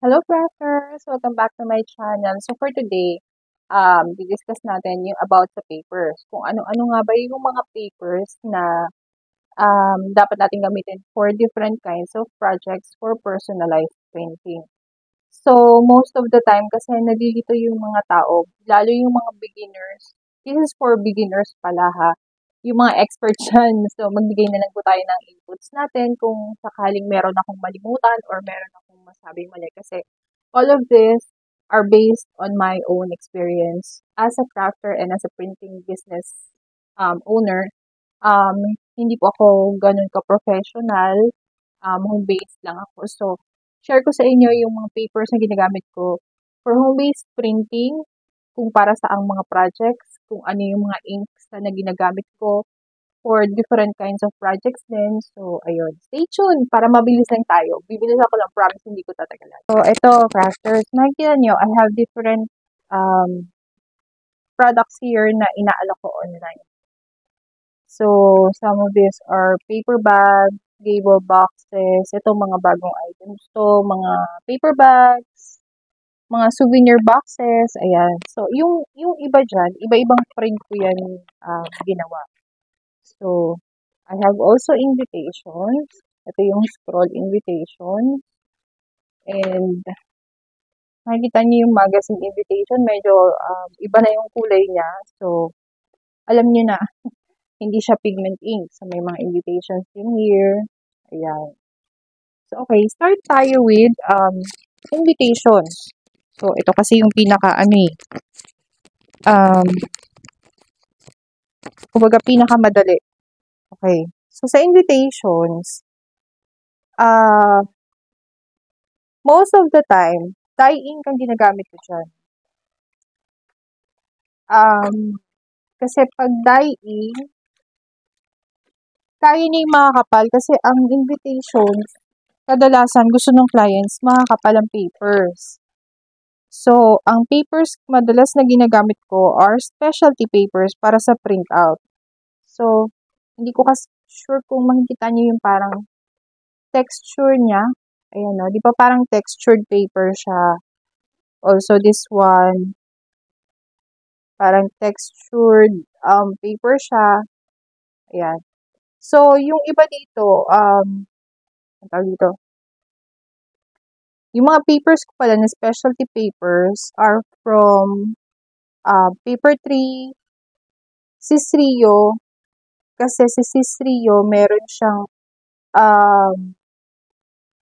Hello, crafters! Welcome back to my channel. So for today, di-discuss natin yung about sa papers. Kung ano-ano nga ba yung mga papers na dapat natin gamitin for different kinds of projects for personalized printing. So most of the time kasi nalilito yung mga tao, lalo yung mga beginners. This is for beginners pala ha. Yung mga experts dyan. So magbigay na lang po tayo ng inputs natin kung sakaling meron akong malimutan or meron akong masabing mali. Kasi all of this are based on my own experience as a crafter and as a printing business owner. Um, Hindi po ako ganun ka-professional, home-based lang ako. So, share ko sa inyo yung mga papers na ginagamit ko for home-based printing, kung para sa ang mga projects, kung ano yung mga inks na ginagamit ko for different kinds of projects din. So, ayun. Stay tuned para mabilis lang tayo. Bibilis ako lang, promise hindi ko tatagalan. So, ito, crafters, nakikita nyo, I have different products here na inaalok ko online. So, some of these are paper bags, gable boxes, itong mga bagong items to, mga paper bags, mga souvenir boxes, ayan. So, yung iba dyan, iba-ibang print ko yan ginawa. So, I have also invitations. Ito yung scroll invitation. And, makikita niyo yung magazine invitation, medyo iba na yung kulay niya. So, alam niyo na, hindi siya pigment ink. So, may mga invitations in here. Ayan. So, okay. Start tayo with invitations. So, ito kasi yung kumbaga pinakamadali. Okay. So, sa invitations, most of the time, dye ink ang ginagamit ko dyan. Kasi pag dye ink, kaya niya yung makakapal kasi ang invitations, kadalasan gusto ng clients makakapal ang papers. So, ang papers madalas na ginagamit ko are specialty papers para sa printout. So, hindi ko kasi sure kung makikita niyo yung parang texture niya. Ayan o, di ba parang textured paper siya. Also, this one, parang textured paper siya. Ayan. So, yung iba dito, ang tawag dito, yung mga papers ko pala na specialty papers are from Paper Tree, Sisrio, kasi si Sisrio meron siyang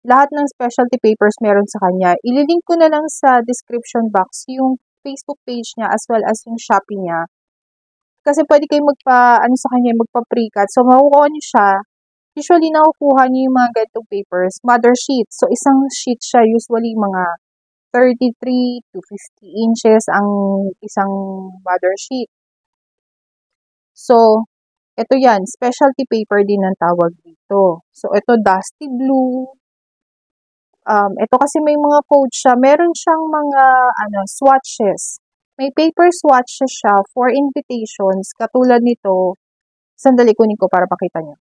lahat ng specialty papers meron sa kanya. Ililink ko na lang sa description box yung Facebook page niya as well as yung Shopee niya. Kasi pwede kayo sa kanya, magpa-pre-cut. So, makukuha niyo siya. Usually, nakukuha niyo yung mga ganitong papers. Mother sheet. So, isang sheet siya. Usually, mga 33 to 50 inches ang isang mother sheet. So, ito yan. Specialty paper din ang tawag dito. So, ito dusty blue. Ito kasi may mga code siya. Meron siyang mga swatches. May paper swatches siya for invitations. Katulad nito, sandali kunin ko para pakita niyo.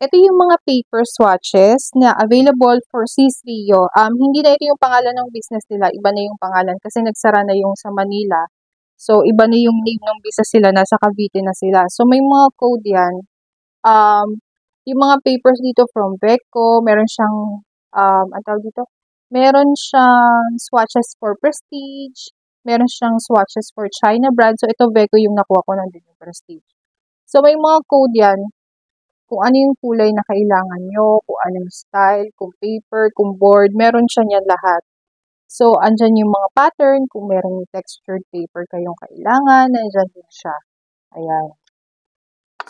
Ito yung mga paper swatches na available for Sisrio. Hindi na ito yung pangalan ng business nila. Iba na yung pangalan kasi nagsara na yung sa Manila. So, iba na yung name ng business sila. Nasa Cavite na sila. So, may mga code yan. Yung mga papers dito from Becco, meron siyang, ang tawag dito? Meron siyang swatches for Prestige. Meron siyang swatches for China brand. So, ito Becco yung nakuha ko nandun yung Prestige. So, may mga code yan. Kung ano yung kulay na kailangan nyo, kung anong style, kung paper, kung board, meron siya niyan lahat. So, andyan yung mga pattern, kung merong textured paper kayong kailangan, andyan din siya. Ayan.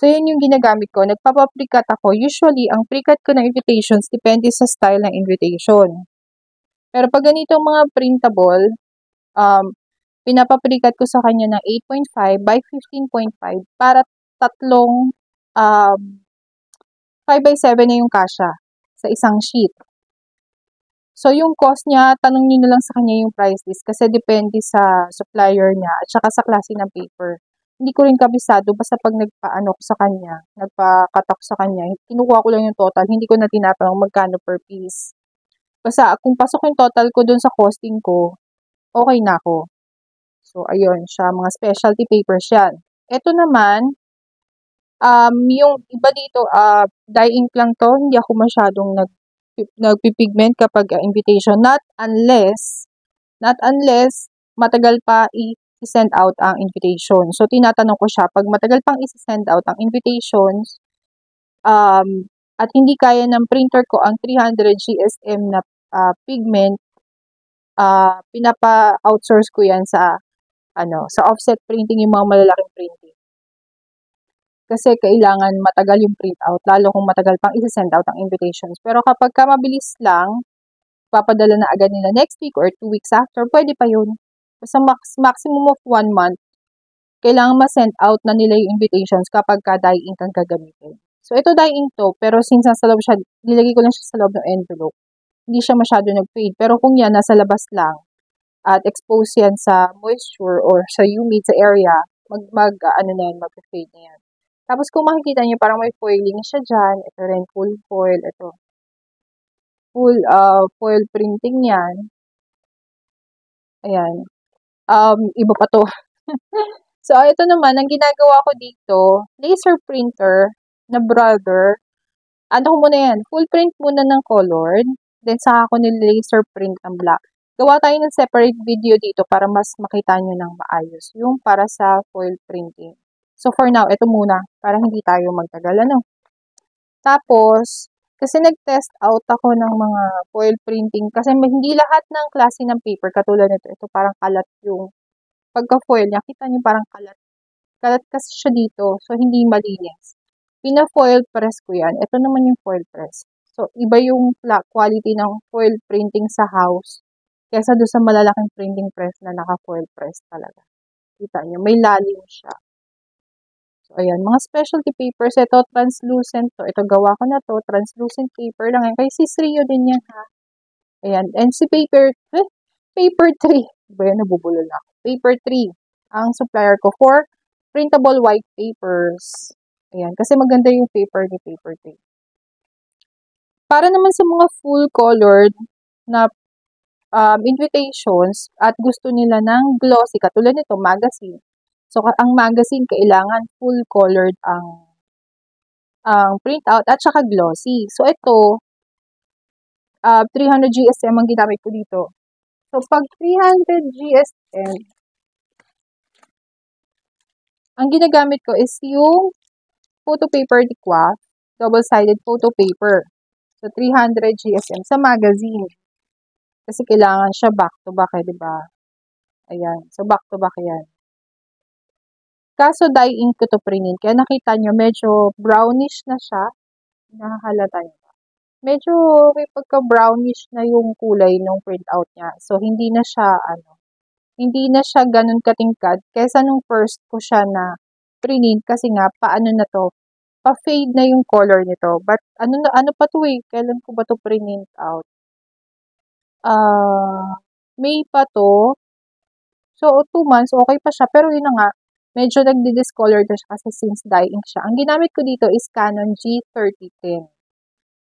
So, yun yung ginagamit ko. Nagpapaprecut ako. Usually, ang precut ko ng invitations, depende sa style ng invitation. Pero pag ganitong mga printable, pinapaprecut ko sa kanya ng 8.5 by 15.5 para tatlong 5x7 na yung kasya sa isang sheet. So, yung cost niya, tanong niyo na lang sa kanya yung price list kasi depende sa supplier niya at saka sa klase ng paper. Hindi ko rin kabisado, basta pag nagpa-cut ako sa kanya, kinukuha ko lang yung total, hindi ko na tinatanong magkano per piece. Basta kung pasok yung total ko dun sa costing ko, okay na ako. So, ayun siya, mga specialty papers yan. Ito naman, yung iba dito, dye ink lang to, hindi ako masyadong nagpipigment kapag invitation. Not unless matagal pa i-send out ang invitation. So, tinatanong ko siya, pag matagal pang i-send out ang invitations, at hindi kaya ng printer ko ang 300 GSM na pigment, pinapa-outsource ko yan sa offset printing, yung mga malalaking printing. Kasi kailangan matagal yung print out, lalo kung matagal pang i-send out ang invitations. Pero kapag ka mabilis lang, papadala na agad nila next week or 2 weeks after, pwede pa yun. Basta maximum of 1 month, kailangan ma-send out na nila yung invitations kapag ka dye ink ang gagamitin. So, ito dye ink to, pero since nasa loob siya, nilagay ko lang siya sa loob ng envelope. Hindi siya masyado nag-fade. Pero kung yan, nasa labas lang, at expose yan sa moisture or sa humid sa area, mag-fade na yan. Tapos kung makikita niyo, parang may foiling siya dyan. Ito rin, full foil. Ito. Full foil printing yan. Ayan. Iba pa to. So, ito naman, ang ginagawa ko dito, laser printer na Brother. Ano ko muna yan? Full print muna ng colored. Then, saka ko laser print ng black. Gawa tayo ng separate video dito para mas makita nyo ng maayos. Yung para sa foil printing. So, for now, ito muna. Para hindi tayo magtagal, Tapos, kasi nag-test out ako ng mga foil printing. Kasi hindi lahat ng klase ng paper, katulad nito, ito parang kalat yung pagka-foil niya. Kita niyo parang kalat. Kalat kasi siya dito. So, hindi malinis. Pina-foil press ko yan. Ito naman yung foil press. So, iba yung quality ng foil printing sa house kaysa doon sa malalaking printing press na naka-foil press talaga. Kita niyo, may lalim siya. So, ayan, mga specialty papers. Ito, translucent to. Ito, gawa ko na to. Translucent paper lang yan. Kay Sis Rio din yan, ha? Ayan. And si paper 3. Ba yan, nabubulol ako. Paper 3. Ang supplier ko for printable white papers. Ayan. Kasi maganda yung paper ni paper 3. Para naman sa mga full colored na invitations at gusto nila ng glossy, katulad nito, magazine. So, ang magazine, kailangan full-colored ang printout at saka glossy. So, ito, 300 GSM ang ginamit ko dito. So, pag 300 GSM, ang ginagamit ko is yung photo paper ni Quaff, double-sided photo paper. So, 300 GSM sa magazine. Kasi kailangan siya back-to-back, diba? Ayan. So, back-to-back yan. Kaso dye ink ko to printin. Kaya nakita nyo, medyo brownish na siya. Nakahalata nyo. Medyo may pagka-brownish na yung kulay ng printout niya. So, hindi na siya ganun katingkad. Kaysa nung first ko siya na printin, kasi nga, paano na to? Pa-fade na yung color nito. But, ano pa to eh? Kailan ko ba to print out? May pa to. So, 2 months, okay pa siya. Pero yun na nga, medyo nagdi-discolor na siya kasi since dye ink siya. Ang ginamit ko dito is Canon G3010.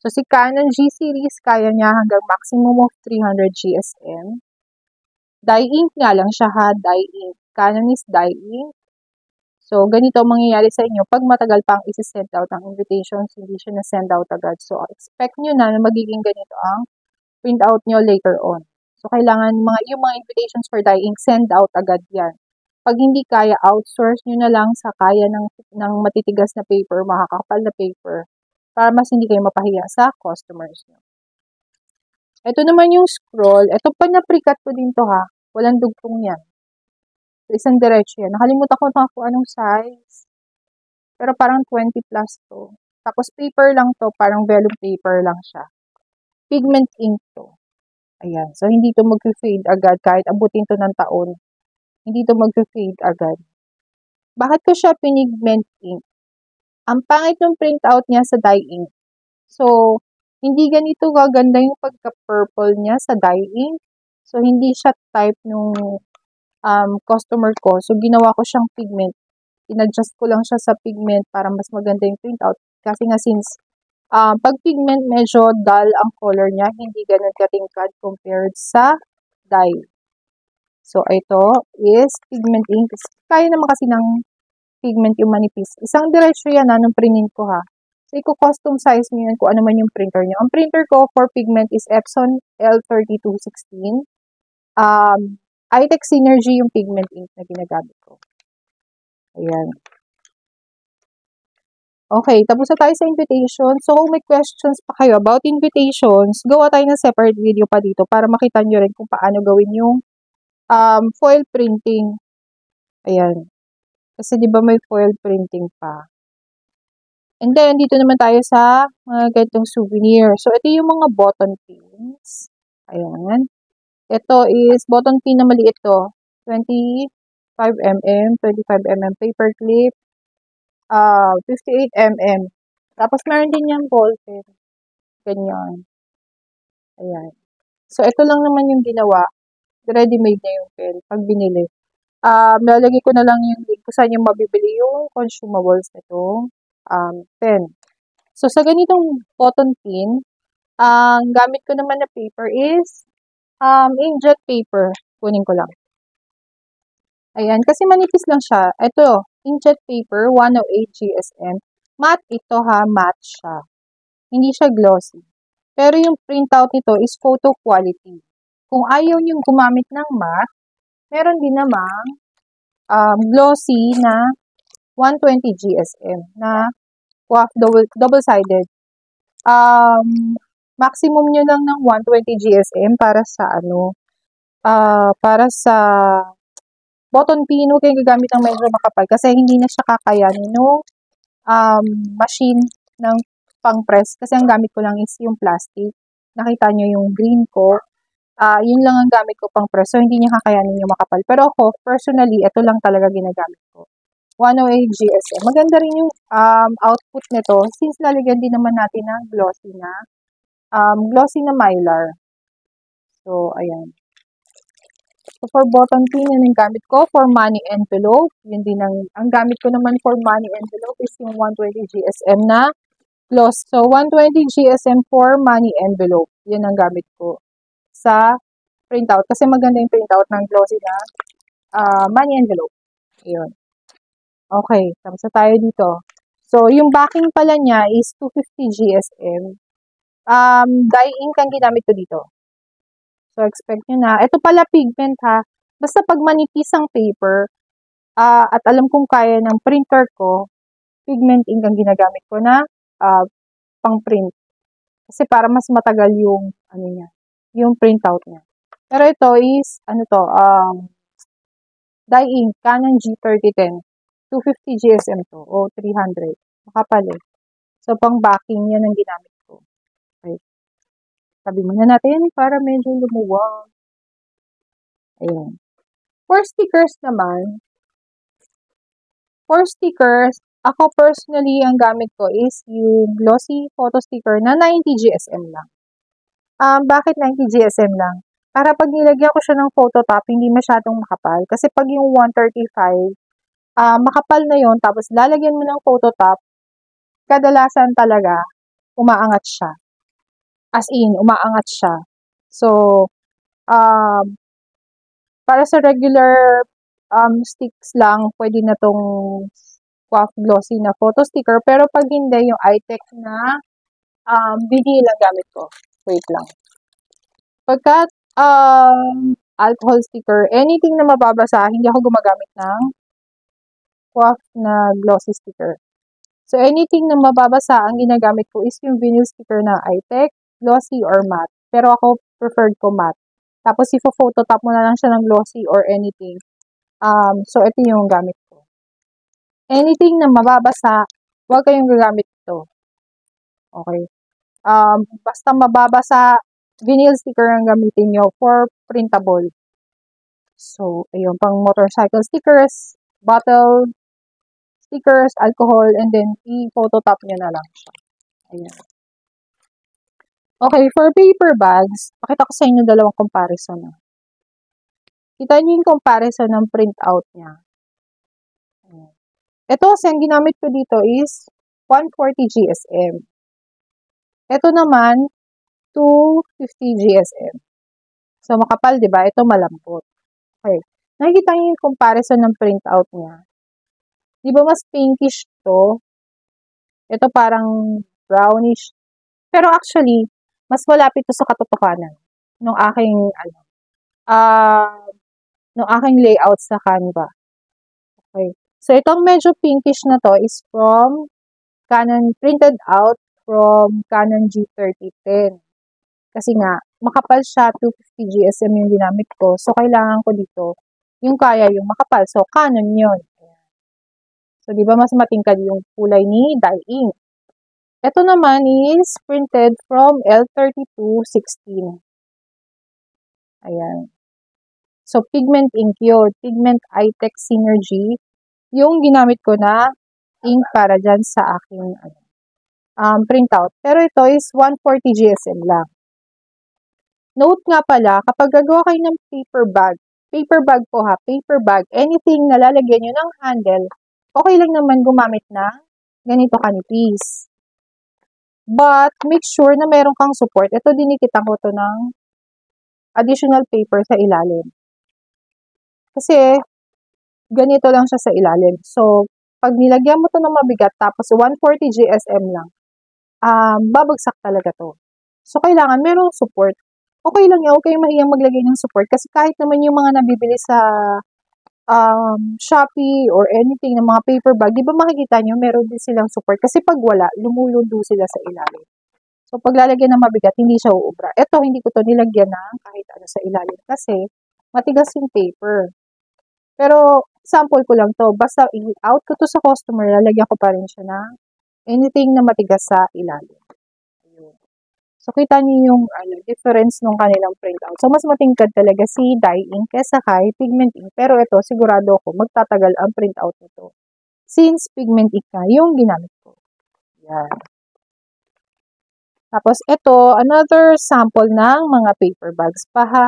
So, si Canon G series, kaya niya hanggang maximum of 300 GSM. Dye ink nga lang siya ha, dye ink. Canon is dye ink. So, ganito ang mangyayari sa inyo pag matagal pang isi-send out ang invitations, hindi siya na-send out agad. So, expect nyo na magiging ganito ang print out nyo later on. So, kailangan yung mga invitations for dye ink, send out agad yan. Pag hindi kaya, outsource nyo na lang sa kaya ng matitigas na paper, makakapal na paper, para mas hindi kayo mapahiya sa customers nyo. Ito naman yung scroll. Ito pa na-precut ko din to ha. Walang dugtong yan. So, isang diretso yan. Nakalimutan ko na kung anong size. Pero parang 20 plus to. Tapos paper lang to. Parang vellum paper lang siya. Pigment ink to. Ayan. So, hindi to mag-fade agad kahit abutin to ng taon. Hindi to mag-fade agad. Bakit ko siya pigment ink? Ang pangit ng printout niya sa dye ink. So, hindi ganito gaganda yung pagka-purple niya sa dye ink. So, hindi siya type nung customer ko. So, ginawa ko siyang pigment. In-adjust ko lang siya sa pigment para mas maganda yung printout. Kasi nga since Pag pigment, medyo dull ang color niya, hindi ganun katingkad compared sa dye. So, ito is pigment ink. Kaya naman kasi ng pigment yung manipis. Isang diretsyo yan ng printin ko ha. So, i-custom size nyo yan kung ano man yung printer nyo. Ang printer ko for pigment is Epson L3216. iTech Synergy yung pigment ink na ginagamit ko. Ayan. Okay, tapos na tayo sa invitation. So, kung may questions pa kayo about invitations, gawa tayo ng separate video pa dito para makita nyo rin kung paano gawin yung foil printing. Ayan. Kasi di ba may foil printing pa. And then, dito naman tayo sa mga ganitong souvenir. So, ito yung mga button pins. Ayan. Ito is button pin na maliit to. 25mm, 25mm paper clip, 58mm. Tapos, meron din yung ball pen. Ganyan. Ayan. So, ito lang naman yung ginawa. Ready-made na yung pen pag binili. Lalagay ko na lang yung link kung saan yung mabibili yung consumables nito. Pen. So, sa ganitong button pin, ang gamit ko naman na paper is inkjet paper. Kunin ko lang. Ayan, kasi manipis lang siya. Ito, inkjet paper, 108 GSM. Matte ito ha, matte siya. Hindi siya glossy. Pero yung printout nito is photo quality. Kung ayaw nyo gumamit ng matte, meron din namang glossy na 120 GSM na double-sided. Maximum nyo lang ng 120 GSM para sa para sa button pin, huwag kayong gagamit ng medyo makapal kasi hindi na siya kakayanin no machine ng pang-press. Kasi ang gamit ko lang is yung plastic. Nakita nyo yung green ko. Yun lang ang gamit ko pang-press. So, hindi niya kakayanin yung makapal. Pero ako, personally, ito lang talaga ginagamit ko. 108 GSM. Maganda rin yung output nito since lalagyan din naman natin ng glossy na mylar. So, ayan. So, for button pin, yun yung gamit ko. For money envelope, yun din ang gamit ko naman for money envelope is yung 120 GSM na gloss. So, 120 GSM for money envelope. Yun ang gamit ko sa printout. Kasi maganda yung printout ng glossy na money envelope. Ayun. Okay, tapos na tayo dito. So, yung backing pala niya is 250 GSM. Dye ink ang ginamit ko dito. So, expect nyo na. Ito pala pigment ha. Basta pag manipis ang paper, at alam kong kaya ng printer ko, pigment ink ang ginagamit ko na pang print. Kasi para mas matagal yung, yung printout niya. Pero ito is, dye ink, Canon G3010. 250 GSM to, o 300. Makapal eh. So, pang backing yan ang ginamit ko. Okay. Sabi muna natin para medyo lumuwag. Ayan. For stickers naman, ako personally, ang gamit ko is yung glossy photo sticker na 90 GSM lang. Bakit 90 GSM lang? Para pag nilagyan ko siya ng photo top, hindi masyadong makapal. Kasi pag yung 135, makapal na yon tapos lalagyan mo ng photo top, kadalasan talaga, umaangat siya. As in, umaangat siya. So, para sa regular sticks lang, pwede na tong glossy na photo sticker. Pero pag hindi, yung iTech na vinyl lang gamit ko. Wait lang. Pagka alcohol sticker, anything na mababasa, hindi ako gumagamit ng na glossy sticker. So, anything na mababasa, ang ginagamit ko is yung vinyl sticker na iTech, glossy or matte. Pero ako, preferred ko matte. Tapos, ifo-phototop mo na lang siya ng glossy or anything. So, ito yung gamit ko. Anything na mababasa, huwag kayong gagamit ito. Okay. Basta mababasa, vinyl sticker ang gamitin nyo for printable. So, ayun, pang motorcycle stickers, bottle stickers, alcohol, and then i-phototop nyo na lang siya. Ayan. Okay, for paper bags, pakita ko sa inyo dalawang comparison. Kita nyo yung comparison ng printout niya. Ayan. Ito, kasi ang ginamit ko dito is 140 GSM. Ito naman, 250 GSM. So, makapal, di ba? Ito malambot. Okay. Nakikita niyo yung comparison ng printout niya. Di ba mas pinkish to? Ito parang brownish. Pero actually, mas malapit to sa katotohanan nung aking, nung aking layout sa Canva. Okay. So, itong medyo pinkish na to is from Canon, printed out from Canon G3010. Kasi nga, makapal siya, 250 GSM yung ginamit ko. So, kailangan ko dito yung kaya yung makapal. So, Canon yun. So, di ba mas matingkad yung kulay ni dye ink. Ito naman is printed from L3216. Ayan. So, pigment ink yun. Pigment iTech Synergy. Yung ginamit ko na ink para dyan sa aking printout. Pero ito is 140 GSM lang. Note nga pala, kapag gagawa kayo ng paper bag po ha, paper bag, anything na lalagyan nyo ng handle, okay lang naman gumamit ng ganito kanipis. But, make sure na meron kang support. Ito, dinikitan ko to ng additional paper sa ilalim. Kasi, ganito lang siya sa ilalim. So, pag nilagyan mo to ng mabigat, tapos 140 GSM lang, babagsak talaga to. So, kailangan merong support. Okay lang yan, okay mahiyang maglagay ng support. Kasi kahit naman yung mga nabibili sa Shopee or anything ng mga paper bag, di ba makikita nyo, meron din silang support. Kasi pag wala, lumulundo sila sa ilalim. So, pag lalagyan ng mabigat, hindi siya uubra. Ito, hindi ko to nilagyan ng kahit ano sa ilalim kasi matigas yung paper. Pero, sample ko lang to. Basta i-out ko to sa customer, lalagyan ko pa rin siya ng anything na matigas sa ilalim. So, kita niyo yung difference ng kanilang printout. So, mas matingkad talaga si dye ink kesa kay pigment ink. Pero ito, sigurado ako, magtatagal ang printout nito. Since pigment ink na yung ginamit ko. Yan. Tapos, ito, another sample ng mga paper bags pa ha.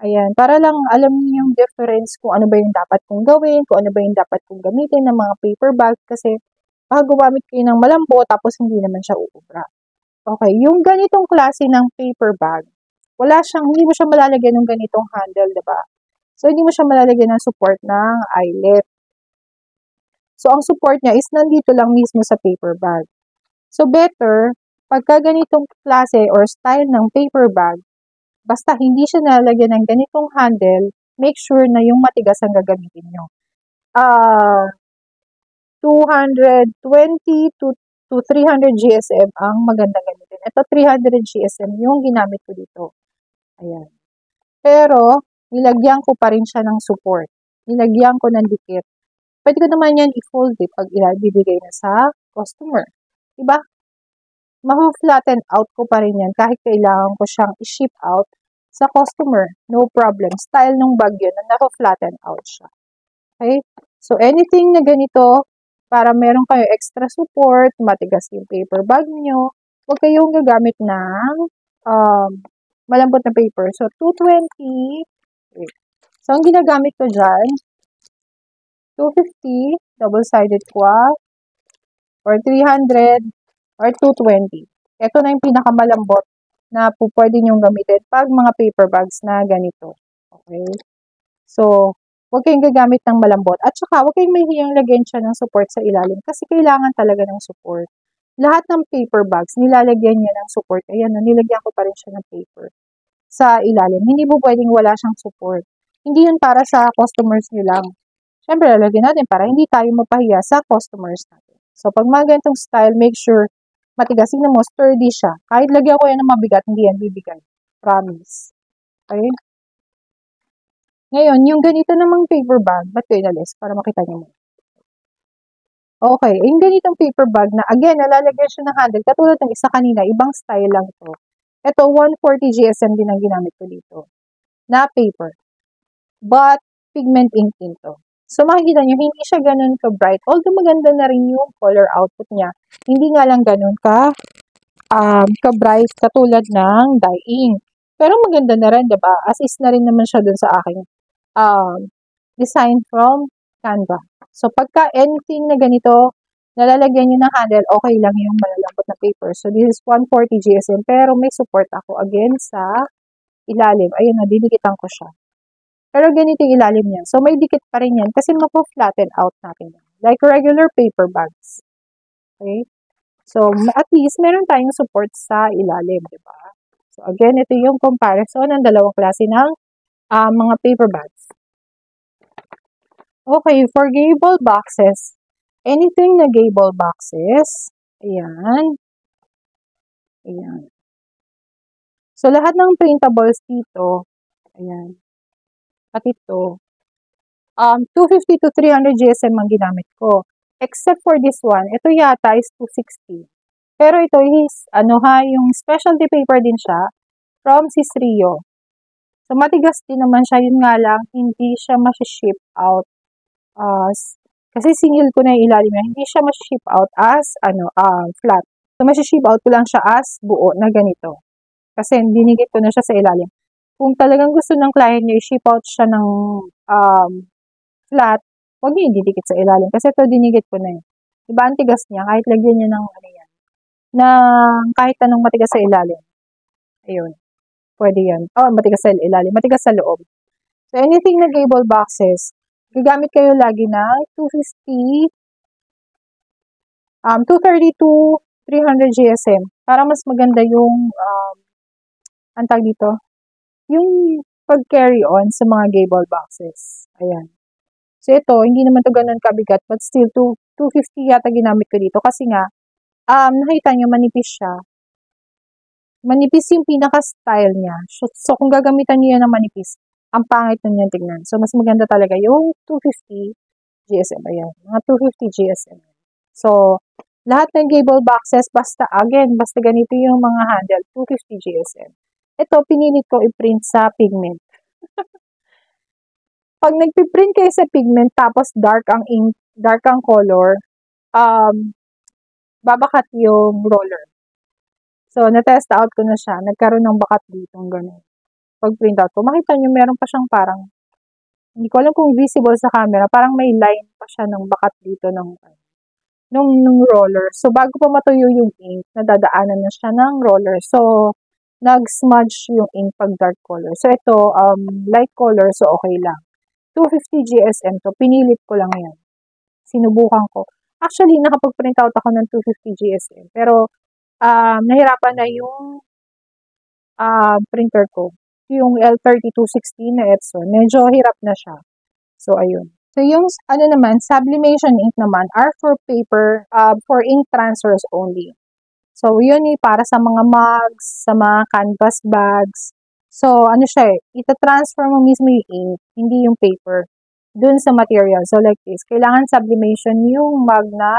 Ayan, para lang alam niyo yung difference kung ano ba yung dapat kong gawin, kung ano ba yung dapat kong gamitin ng mga paper bags. Kasi, baka gumamit kayo ng malambo, tapos hindi naman siya uubra. Okay, yung ganitong klase ng paper bag, hindi mo siya malalagyan ng ganitong handle, diba? So, hindi mo siya malalagyan ng support ng eyelet. So, ang support niya is nandito lang mismo sa paper bag. So, better, pagka ganitong klase or style ng paper bag, basta hindi siya nalalagyan ng ganitong handle, make sure na yung matigas ang gagamitin nyo. 220 to 300 GSM ang magandang gamitin. Ito, 300 GSM yung ginamit ko dito. Ayan. Pero, nilagyan ko pa rin siya ng support. Nilagyan ko ng dikit. Pwede ko naman yan i-fold pag ibibigay na sa customer. Diba? Ma-flatten out ko pa rin yan kahit kailangan ko siyang i-ship out sa customer. No problem. Style ng bag yun na na-flatten out siya. Okay? So, anything na ganito, para meron kayo extra support, matigas yung paper bag nyo, huwag kayong gagamit ng malambot na paper. So, 220. So, ang ginagamit ko dyan, 250, double-sided qua, or 300, or 220. Ito na yung pinakamalambot na pwede nyong gamitin pag mga paper bags na ganito. Okay? So, huwag kayong gagamit ng malambot. At saka, huwag kayong mahihiyang lagyan siya ng support sa ilalim kasi kailangan talaga ng support. Lahat ng paper bags, nilalagyan niya ng support. Ayan, nilagyan ko pa rin siya ng paper sa ilalim. Hindi po pwedeng wala siyang support. Hindi yun para sa customers nyo lang. Siyempre, lalagyan natin para hindi tayo mapahiya sa customers natin. So, pag mga ganitong style, make sure matigas. Tingnan mo, sturdy siya. Kahit lagyan ko yan ng mabigat, hindi yan bibigay. Promise. Okay? Ngayon, yung ganito namang paper bag, ba't ko inalis? Para makita nyo mo. Okay, yung ganitong paper bag na, again, nalalagyan siya ng handle. Katulad ng isa kanina, ibang style lang to. Ito, 140 GSM din ang ginamit ko dito. Na paper. But, pigment ink din to. So, makikita nyo, hindi siya ganun ka-bright. Although, maganda na rin yung color output niya. Hindi nga lang ganun ka-bright katulad ng dye ink. Pero maganda na rin, diba? As is na rin naman siya dun sa aking design from Canva. So, pagka anything na ganito, nalalagyan nyo ng handle, okay lang yung malalambot na paper. So, this is 140 GSM, pero may support ako again sa ilalim. Ayun na, didikitan ko siya. Pero ganito yung ilalim niya. So, may dikit pa rin yan kasi mapo-flatten out natin yan. Like regular paper bags. Okay? So, at least, meron tayong support sa ilalim, di ba? So, again, ito yung comparison ng dalawang klase ng mga paper bags. Okay, for gable boxes, anything na gable boxes, ayan. Ayan. So, lahat ng printables dito, ayan. At ito, 250 to 300 GSM ang ginamit ko. Except for this one, ito yata is 260. Pero ito is, yung specialty paper din siya from Sisrio. So, matigas din naman siya. Yun nga lang, hindi siya ship out kasi single ko na yung ilalim niya. Hindi siya ship out as, flat. So, ship out ko lang siya as buo na ganito. Kasi dinigit ko na siya sa ilalim. Kung talagang gusto ng client niyo, i-ship out siya ng flat, huwag niyo ididikit sa ilalim. Kasi ito, dinigit ko na yun. Diba, ang tigas niya, kahit lagyan niya ng, kahit anong matigas sa ilalim. Ayun. Pwede yan. Matigas sa ilalim. Matigas sa loob. So, anything na gable boxes, gagamit kayo lagi ng 250, 232, 300 GSM para mas maganda yung, ang tawag dito, yung pag-carry on sa mga gable boxes. Ayan. So, ito, hindi naman to ganun kabigat, but still, 250 yata ginamit ko dito kasi nga, nakita nyo, manipis siya. Manipis yung pinaka-style niya. So, kung gagamitan niyo yan ng manipis, ang pangit nun yan tignan. So, mas maganda talaga yung 250 GSM. Ayan, mga 250 GSM. So, lahat ng gable boxes, basta ganito yung mga handle, 250 GSM. Ito, pinilit ko i-print sa pigment. Pag nagpiprint kayo sa pigment, tapos dark ang ink, dark ang color, babakat yung roller. So, na-test out ko na siya. Nagkaroon ng bakat dito, gano'n. Pag print out ko, makita nyo, meron pa siyang parang, hindi ko alam kung visible sa camera, parang may line pa siya ng bakat dito ng roller. So, bago pa matuyo yung ink, nadadaanan na siya ng roller. So, nag-smudge yung ink pag dark color. So, ito, light color, so okay lang. 250 GSM to, pinilit ko lang yan. Sinubukan ko. Actually, nakapag-print out ako ng 250 GSM. Pero, nahirapan na yung printer ko. Yung L3216 na Epson. Medyo hirap na siya. So, ayun. So, yung naman, sublimation ink naman are for paper, for ink transfers only. So, yun para sa mga mugs, sa mga canvas bags. So, siya ita-transfer mo mismo yung ink, hindi yung paper, dun sa material. So, like this, kailangan sublimation yung mug na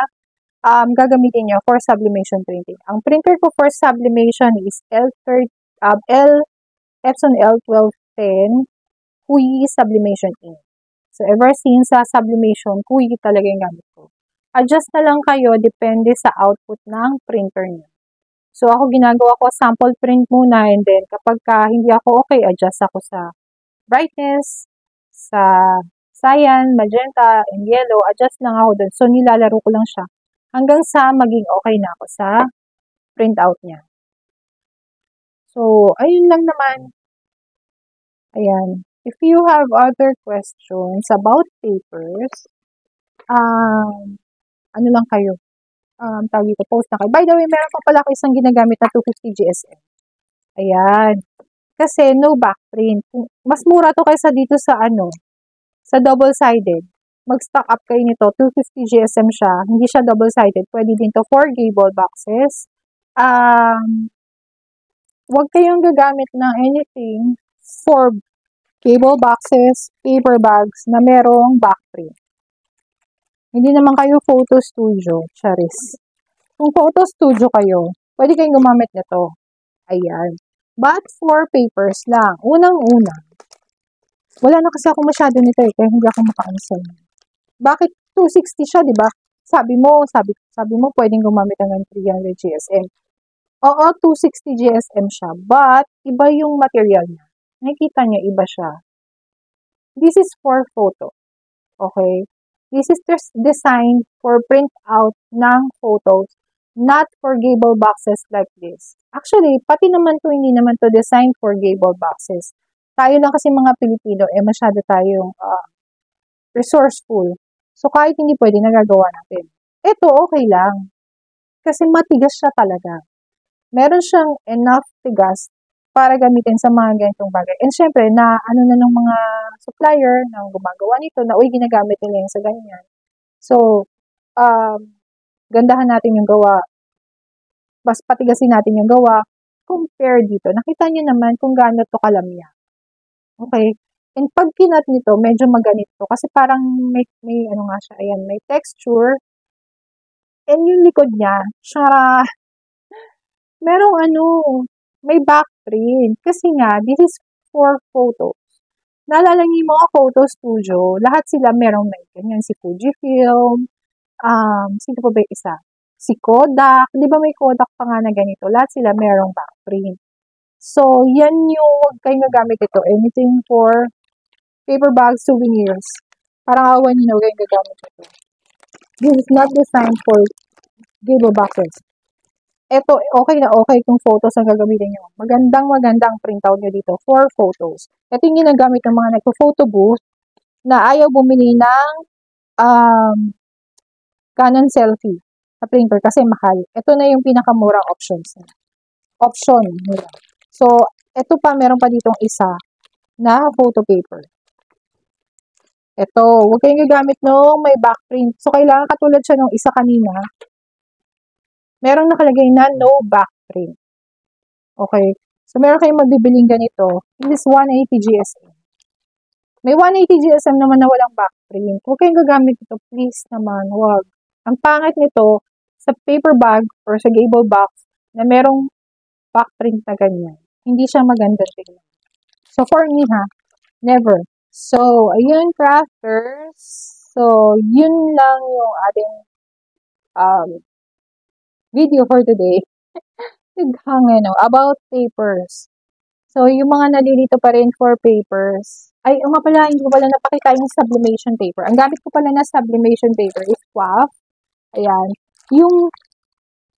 gagamitin nyo for sublimation printing. Ang printer ko for sublimation is Epson L1210 Hui Sublimation Ink. So, ever since sa sublimation, Hui talaga yung gamit ko. Adjust na lang kayo, depende sa output ng printer niyo. So, ako ginagawa ko sample print muna and then kapag hindi ako okay, adjust ako sa brightness, sa cyan, magenta, and yellow, adjust lang ako dun. So, nilalaro ko lang siya hanggang sa maging okay na ako sa printout niya. So, ayun lang naman. Ayan. If you have other questions about papers, lang kayo. Tawag ko, post na kayo. By the way, meron pa pala ako isang ginagamit na 250 GSM. Ayan. Kasi no backprint. Mas mura to kaysa dito sa sa double-sided. Mag-stock up kayo nito. 250 GSM siya. Hindi siya double-sided. Pwede din to for gable boxes. Huwag kayong gagamit ng anything for gable boxes, paper bags na merong backprint. Hindi naman kayo photo studio, charis. Kung photo studio kayo, pwede kayong gumamit nito. Ayan. But for papers lang. Unang-una. Wala na kasi ako masyado nito kaya hindi ako maka-answer. Bakit 260 siya, di ba? Sabi mo, pwedeng gumamit ng 300 GSM. Oo, 260 GSM siya. But, iba yung material niya. Nakikita niya, iba siya. This is for photo. Okay? This is just designed for print out ng photos, not for gable boxes like this. Actually, pati naman to, hindi naman to designed for gable boxes. Tayo lang kasi mga Pilipino, masyado tayong resourceful. So, kahit hindi pwede, nagagawa natin. Ito, okay lang. Kasi matigas siya talaga. Meron siyang enough tigas para gamitin sa mga ganitong bagay. And syempre, na ano na ng mga supplier na gumagawa nito, na ginagamit nila yung sa ganyan. So, gandahan natin yung gawa. Mas patigasin natin yung gawa. Compare dito. Nakita nyo naman kung gaano to kalamya. Okay? And pag kinat nito, medyo maganito. Kasi parang may ano nga siya, ayan, may texture. And yung likod niya, siya, merong may back print. Kasi nga, this is for photos. Naalala niyo yung mga photo studio, lahat sila merong may ganyan. Si Fujifilm, sino pa ba yung isa? Si Kodak, di ba may Kodak pa nga na ganito? Lahat sila merong back print. So, yan yung, huwag kayong gagamit ito. Anything for paper bags, souvenirs. Parang awan nyo, huwag kayong gagamit ito. This is not designed for gable boxes. Ito, okay na okay kung photos ang gagamitin nyo. Magandang printout nyo dito for photos. Ito yung ginagamit ng mga nagpo-photo booth na ayaw bumili ng Canon selfie na printer kasi mahal. Ito na yung pinakamurang option nila. So, ito pa, meron pa ditong isa na photo paper. Ito, huwag kayong gagamit nung may backprint. So, kailangan katulad siya nung isa kanina, merong nakalagay na no backprint. Okay. So, meron kayong mabibiling ganito. This is 180 GSM. May 180 GSM naman na walang backprint. Huwag kayong gagamit ito. Please naman, huwag. Ang pangit nito, sa paper bag or sa gable box na merong backprint na ganyan. Hindi siya maganda tingnan. So, for me never. So, ayun, crafters. So, yun lang yung ating video for today. Naghangin about papers. So, yung mga nalilito pa rin for papers. Ay, hindi ko pala napakita yung sublimation paper. Ang gamit ko pala na sublimation paper is WAF. Ayan. Yung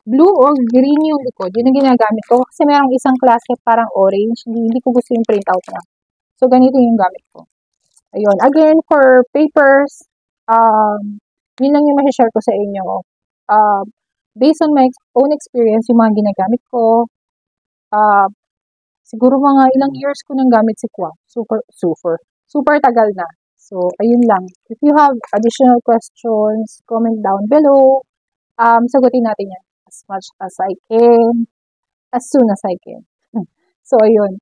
blue or green yung likod, yun ang ginagamit ko. Kasi merong isang klase parang orange. Hindi ko gusto yung printout na. So, ganito yung gamit ko. Ayun. Again, for papers, yun lang yung ma-share ko sa inyo. Based on my own experience, yung mga ginagamit ko, siguro mga ilang years ko nang gamit si Qua. Super tagal na. So, ayun lang. If you have additional questions, comment down below. Sagutin natin yan as much as I can, as soon as I can. So, ayun.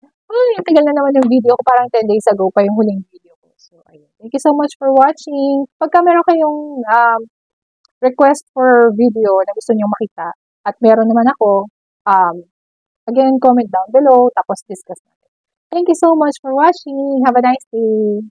Tagal na naman yung video ko. Parang 10 days ago pa yung huling video ko. So, ayun. Thank you so much for watching. Pagka meron kayong request for video na gusto nyo makita, at meron naman ako, again, comment down below, tapos discuss natin. Thank you so much for watching. Have a nice day.